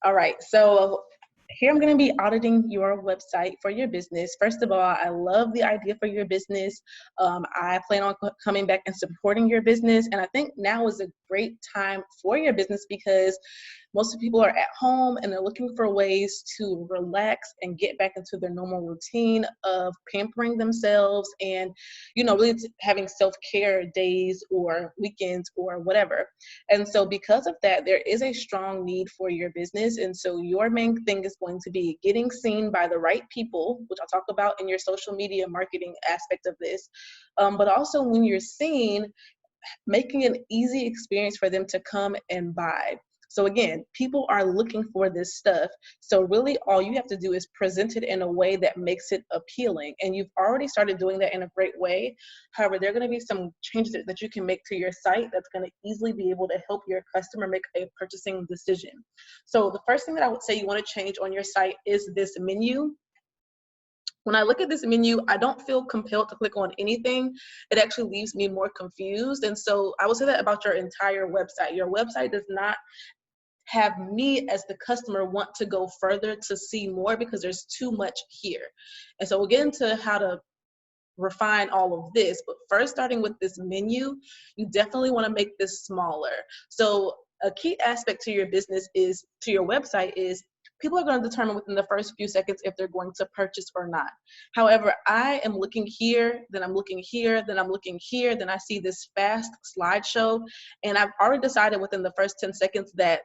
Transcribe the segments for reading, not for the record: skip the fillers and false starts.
All right, so here I'm going to be auditing your website for your business. First of all, I love the idea for your business. I plan on coming back and supporting your business. And I think now is a great time for your business because most people are at home and they're looking for ways to relax and get back into their normal routine of pampering themselves and, really having self-care days or weekends or whatever. And so because of that, there is a strong need for your business. And so your main thing is going to be getting seen by the right people, which I'll talk about in your social media marketing aspect of this. But also when you're seen, making an easy experience for them to come and buy. So again, people are looking for this stuff. So really all you have to do is present it in a way that makes it appealing. And you've already started doing that in a great way. However, there are going to be some changes that you can make to your site that's going to easily be able to help your customer make a purchasing decision. So the first thing that I would say you want to change on your site is this menu. When I look at this menu, I don't feel compelled to click on anything. It actually leaves me more confused. And so I would say that about your entire website. Your website does not have me as the customer want to go further to see more because there's too much here. And so we'll get into how to refine all of this. But first, starting with this menu, you definitely want to make this smaller. So a key aspect to your business to your website is people are going to determine within the first few seconds if they're going to purchase or not. However, I am looking here, then I'm looking here, then I'm looking here, then I see this fast slideshow, and I've already decided within the first 10 seconds that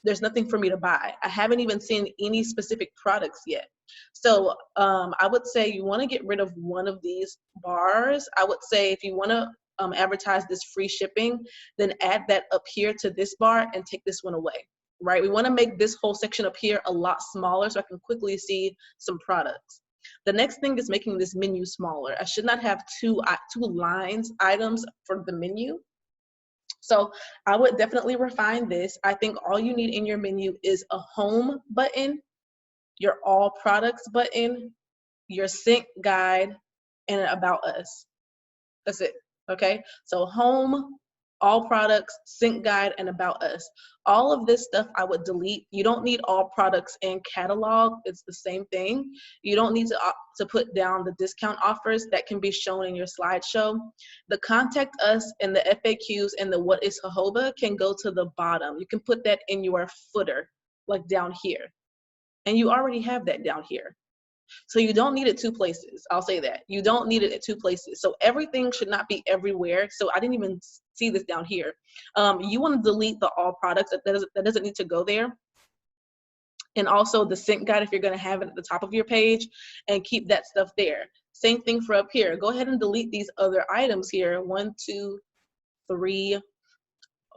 there's nothing for me to buy. I haven't even seen any specific products yet. So I would say you want to get rid of one of these bars. I would say if you want to advertise this free shipping, then add that up here to this bar and take this one away. Right? We want to make this whole section up here a lot smaller so I can quickly see some products. The next thing is making this menu smaller. I should not have two items for the menu. So I would definitely refine this. I think all you need in your menu is a home button, your all products button, your sync guide, and an about us. That's it. Okay. So home, all products, sync guide, and about us. All of this stuff I would delete. You don't need all products and catalog. It's the same thing. You don't need to put down the discount offers that can be shown in your slideshow. The contact us and the FAQs and the what is jojoba can go to the bottom. You can put that in your footer, like down here. And you already have that down here. So you don't need it two places. I'll say that. You don't need it at two places. So everything should not be everywhere. So I didn't even see this down here. You want to delete the all products. That doesn't need to go there. And also the sync guide if you're going to have it at the top of your page, and keep that stuff there. Same thing for up here. Go ahead and delete these other items here. 1, 2, 3,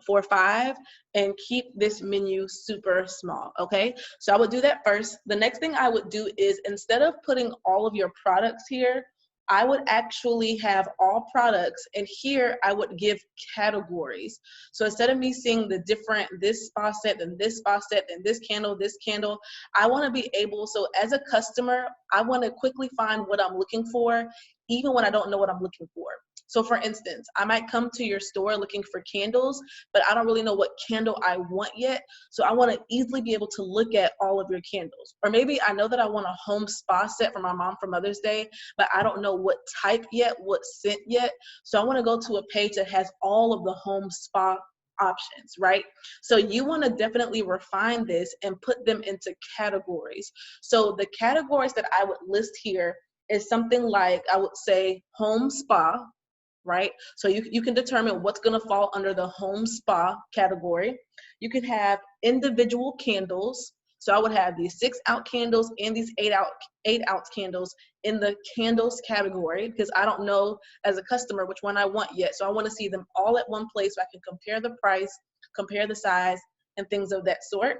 4, 5, and keep this menu super small. Okay, so I would do that first. The next thing I would do is, instead of putting all of your products here, I would actually have all products, and here I would give categories. So instead of me seeing the different, this spa set and this spa set and this candle, I want to be able, so as a customer, I want to quickly find what I'm looking for, even when I don't know what I'm looking for. So for instance, I might come to your store looking for candles, but I don't really know what candle I want yet. So I want to easily be able to look at all of your candles. Or maybe I know that I want a home spa set for my mom for Mother's Day, but I don't know what type yet, what scent yet. So I want to go to a page that has all of the home spa options, right? So you want to definitely refine this and put them into categories. So the categories that I would list here is something like, I would say home spa, right? So you can determine what's going to fall under the home spa category. You can have individual candles. So I would have these 6-ounce candles and these 8-ounce candles in the candles category, because I don't know as a customer which one I want yet. So I want to see them all at one place so I can compare the price, compare the size, and things of that sort.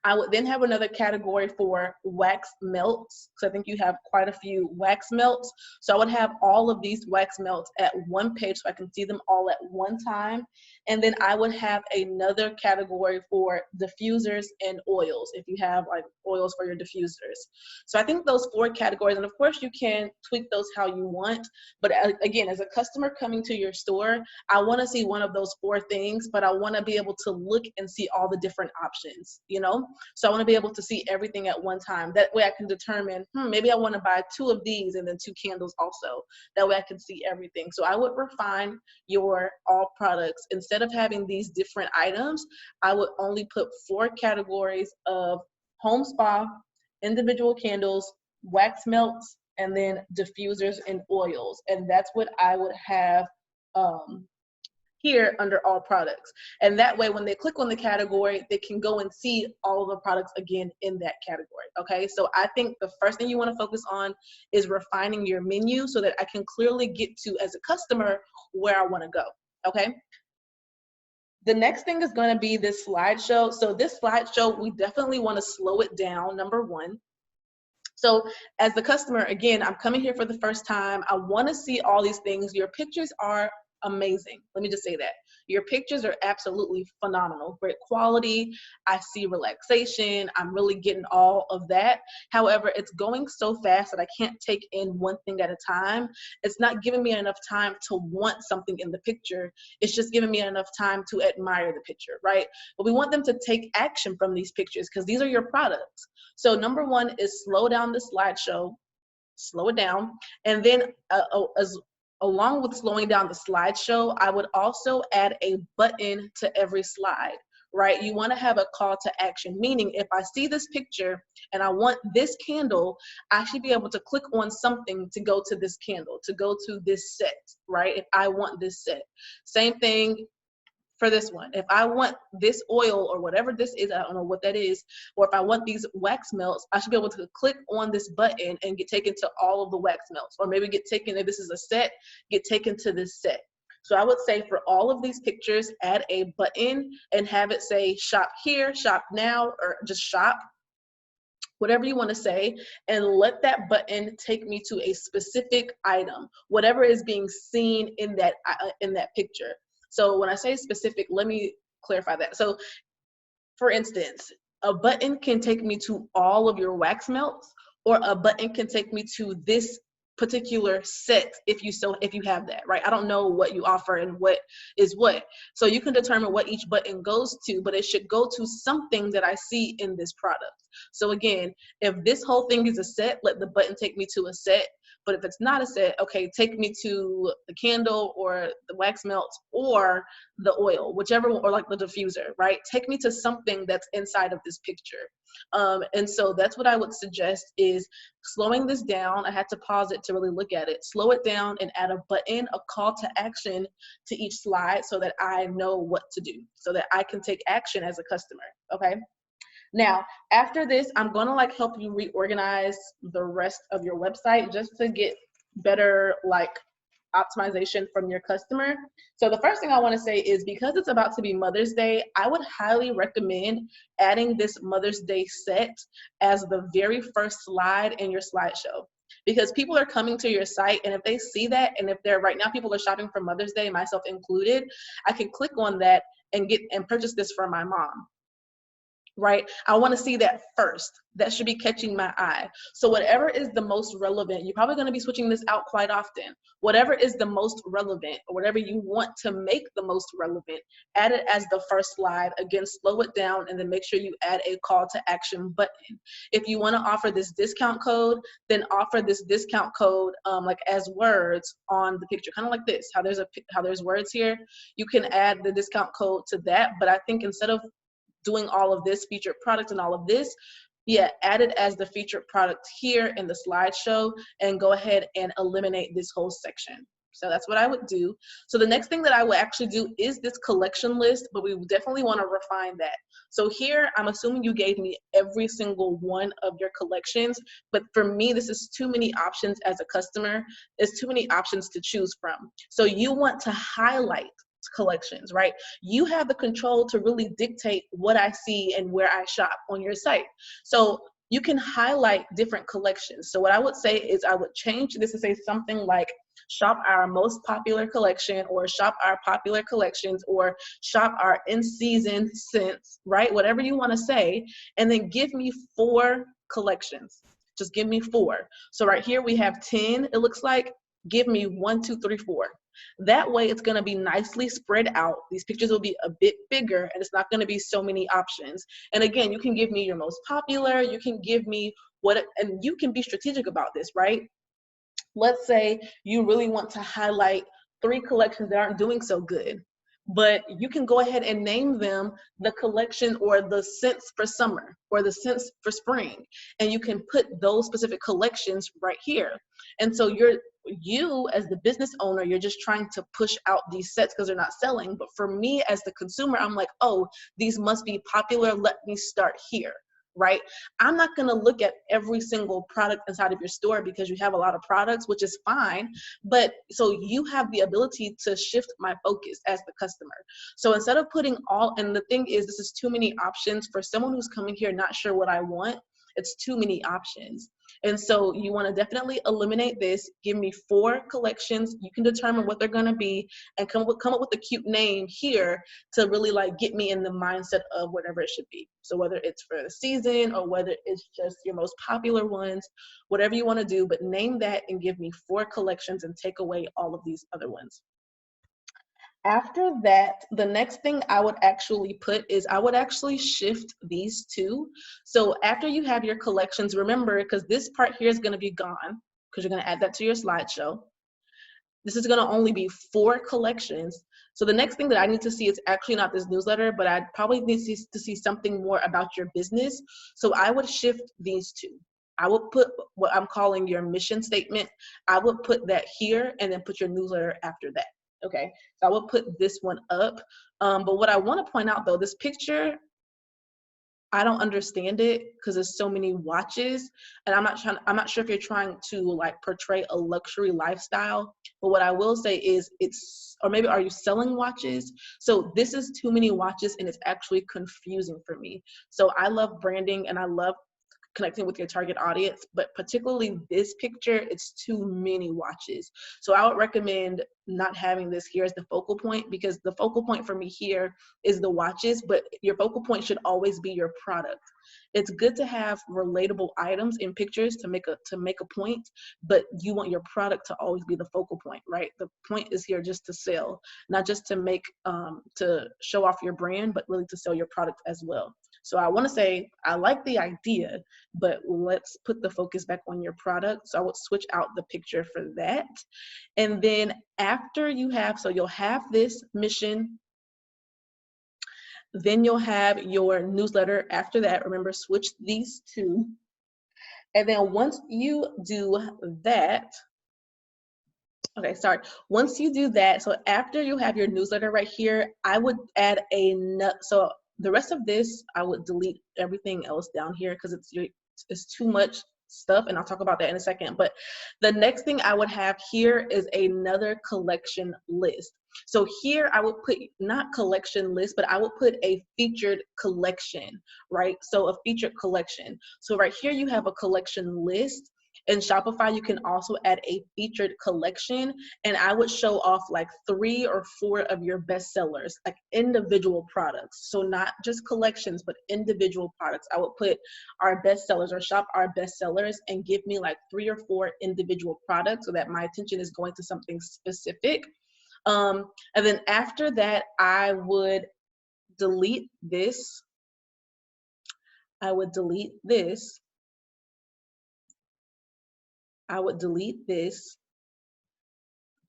I would then have another category for wax melts, because I think you have quite a few wax melts. So I would have all of these wax melts at one page so I can see them all at one time. And then I would have another category for diffusers and oils, if you have like oils for your diffusers. So I think those 4 categories, and of course you can tweak those how you want, but again, as a customer coming to your store, I want to see one of those 4 things, but I want to be able to look and see all the different options, you know? So I want to be able to see everything at one time. That way I can determine, maybe I want to buy 2 of these and then 2 candles also. That way I can see everything. So I would refine your all products. Instead of having these different items, I would only put 4 categories of home spa, individual candles, wax melts, and then diffusers and oils. And that's what I would have here under all products. And that way, when they click on the category, they can go and see all of the products again in that category. Okay, so I think the first thing you want to focus on is refining your menu so that I can clearly get to, as a customer, where I want to go. Okay. The next thing is going to be this slideshow. So this slideshow, we definitely want to slow it down, number 1. So as the customer, again, I'm coming here for the first time. I want to see all these things. Your pictures are amazing. Let me just say that. Your pictures are absolutely phenomenal. Great quality. I see relaxation. I'm really getting all of that. However, it's going so fast that I can't take in one thing at a time. It's not giving me enough time to want something in the picture. It's just giving me enough time to admire the picture, right? But we want them to take action from these pictures because these are your products. So number 1 is slow down the slideshow, slow it down. And then along with slowing down the slideshow, I would also add a button to every slide, right? You want to have a call to action, meaning if I see this picture and I want this candle, I should be able to click on something to go to this candle, to go to this set, right? If I want this set. Same thing for this one. If I want this oil or whatever this is, I don't know what that is, or if I want these wax melts, I should be able to click on this button and get taken to all of the wax melts, or maybe get taken, if this is a set, get taken to this set. So I would say for all of these pictures, add a button and have it say shop here, shop now, or just shop, whatever you want to say, and let that button take me to a specific item, whatever is being seen in that picture. So when I say specific, let me clarify that. So for instance, a button can take me to all of your wax melts, or a button can take me to this particular set if you have that, right? I don't know what you offer and what is what. So you can determine what each button goes to, but it should go to something that I see in this product. So again, if this whole thing is a set, let the button take me to a set. But if it's not a set, okay, take me to the candle or the wax melts or the oil, whichever, or like the diffuser, right? Take me to something that's inside of this picture. And so that's what I would suggest is slowing this down. I had to pause it to really look at it. Slow it down and add a button, a call to action to each slide so that I know what to do, so that I can take action as a customer, okay? Now, after this, I'm gonna like help you reorganize the rest of your website just to get better like optimization from your customer. So the first thing I wanna say is, because it's about to be Mother's Day, I would highly recommend adding this Mother's Day set as the very first slide in your slideshow. Because people are coming to your site, and if they see that, and if they're right now people are shopping for Mother's Day, myself included, I can click on that and purchase this for my mom. Right? I want to see that first. That should be catching my eye. So whatever is the most relevant, you're probably going to be switching this out quite often. Whatever is the most relevant, or whatever you want to make the most relevant, add it as the first slide. Again, slow it down, and then make sure you add a call to action button. If you want to offer this discount code, then offer this discount code like as words on the picture, kind of like this, how there's words here. You can add the discount code to that, but I think instead of doing all of this featured product and all of this, yeah, add it as the featured product here in the slideshow, and go ahead and eliminate this whole section. So that's what I would do. So the next thing that I would actually do is this collection list, but we definitely want to refine that. So here, I'm assuming you gave me every single one of your collections, but for me, this is too many options as a customer. There's too many options to choose from. So you want to highlight collections, right? You have the control to really dictate what I see and where I shop on your site. So you can highlight different collections. So what I would say is I would change this to say something like shop our most popular collection, or shop our popular collections, or shop our in-season scents, right? Whatever you want to say, and then give me 4 collections. Just give me 4. So right here we have 10, it looks like. Give me 1, 2, 3, 4. That way it's going to be nicely spread out. These pictures will be a bit bigger, and it's not going to be so many options. And again, you can give me your most popular, you can give me and you can be strategic about this, right? Let's say you really want to highlight 3 collections that aren't doing so good, but you can go ahead and name them the collection or the scents for summer or the scents for spring, and you can put those specific collections right here. And so you as the business owner, you're just trying to push out these sets because they're not selling. But for me as the consumer, I'm like, oh, these must be popular, let me start here, right? I'm not going to look at every single product inside of your store because you have a lot of products, which is fine. But so you have the ability to shift my focus as the customer. So instead of putting and the thing is, this is too many options for someone who's coming here not sure what I want. It's too many options. And so you want to definitely eliminate this. Give me 4 collections. You can determine what they're going to be and come up with a cute name here to really like get me in the mindset of whatever it should be. So whether it's for the season or whether it's just your most popular ones, whatever you want to do, but name that and give me 4 collections and take away all of these other ones. After that, the next thing I would actually put is I would actually shift these 2. So after you have your collections, remember, because this part here is going to be gone because you're going to add that to your slideshow. This is going to only be 4 collections. So the next thing that I need to see is actually not this newsletter, but I probably need to see something more about your business. So I would shift these 2. I would put what I'm calling your mission statement. I would put that here and then put your newsletter after that. Okay, so I will put this one up. But what I want to point out though, this picture, I don't understand it because there's so many watches, and I'm not sure if you're trying to like portray a luxury lifestyle. But what I will say is or maybe are you selling watches? So this is too many watches and it's actually confusing for me. So I love branding and I love connecting with your target audience, but particularly this picture, it's too many watches. So I would recommend not having this here as the focal point, because the focal point for me here is the watches, but your focal point should always be your product. It's good to have relatable items in pictures to make a point, but you want your product to always be the focal point, right? The point is here just to sell, not just to make to show off your brand, but really to sell your product as well. So I want to say I like the idea, but let's put the focus back on your product. So I would switch out the picture for that. And then after you have, so you'll have this mission, then you'll have your newsletter after that. Remember, switch these 2. And then once you do that, once you do that, so after you have your newsletter right here, I would add so the rest of this, I would delete everything else down here because it's too much stuff, and I'll talk about that in a second. But the next thing I would have here is another collection list. So here I would put not collection list, but I would put a featured collection, right? So a featured collection. So right here you have a collection list. In Shopify, you can also add a featured collection, and I would show off like 3 or 4 of your best sellers, like individual products. So not just collections, but individual products. I would put our best sellers or shop our best sellers and give me like 3 or 4 individual products so that my attention is going to something specific. And then after that, I would delete this. I would delete this. I would delete this.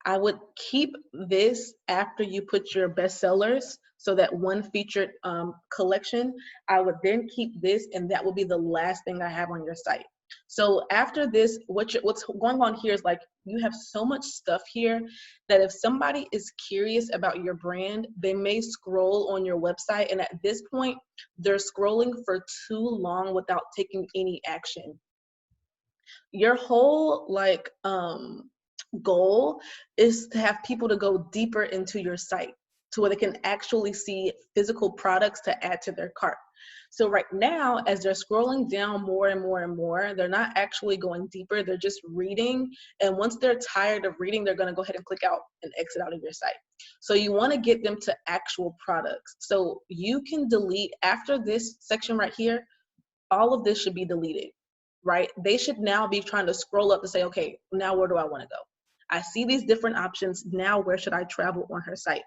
I would keep this after you put your bestsellers, so that one featured collection. I would then keep this, and that will be the last thing I have on your site. So after this, what's going on here is like you have so much stuff here that if somebody is curious about your brand, they may scroll on your website, and at this point, they're scrolling for too long without taking any action. Your whole goal is to have people to go deeper into your site. to where they can actually see physical products to add to their cart. So right now, as they're scrolling down more and more and more, they're not actually going deeper, they're just reading. And once they're tired of reading, they're gonna go ahead and click out and exit out of your site. So you wanna get them to actual products. So you can delete, after this section right here, all of this should be deleted, right? They should now be trying to scroll up to say, okay, now where do I wanna go? I see these different options, now where should I travel on her site?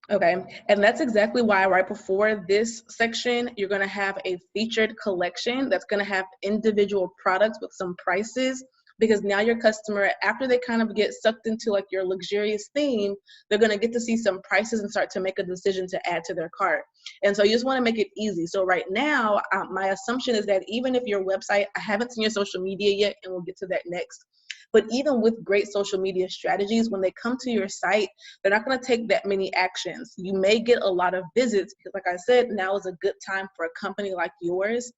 Okay, and that's exactly why right before this section, you're gonna have a featured collection that's gonna have individual products with some prices, because now your customer, after they kind of get sucked into like your luxurious theme, they're gonna get to see some prices and start to make a decision to add to their cart. And so you just wanna make it easy. So right now, my assumption is that even if your website, I haven't seen your social media yet, and we'll get to that next, but even with great social media strategies, when they come to your site, they're not going to take that many actions. You may get a lot of visits because, like I said, now is a good time for a company like yours.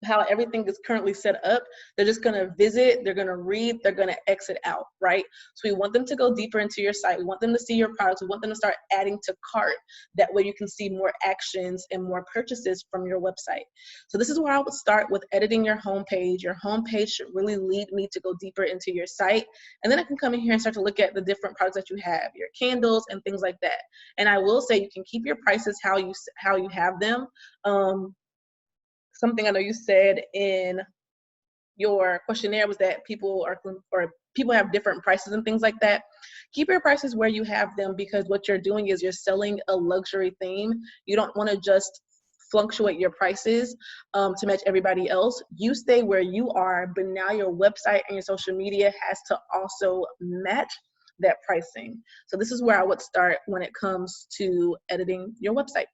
How everything is currently set up, they're just going to visit, they're going to read, they're going to exit out, right? So we want them to go deeper into your site. We want them to see your products. We want them to start adding to cart. That way you can see more actions and more purchases from your website. So this is where I would start with editing your homepage. Your homepage should really lead me to go deeper into your site. And then I can come in here and start to look at the different products that you have, your candles and things like that. And I will say you can keep your prices how you have them. Something I know you said in your questionnaire was that people have different prices and things like that. Keep your prices where you have them, because what you're doing is you're selling a luxury theme. You don't want to just fluctuate your prices to match everybody else. You stay where you are, but now your website and your social media has to also match that pricing. So this is where I would start when it comes to editing your website.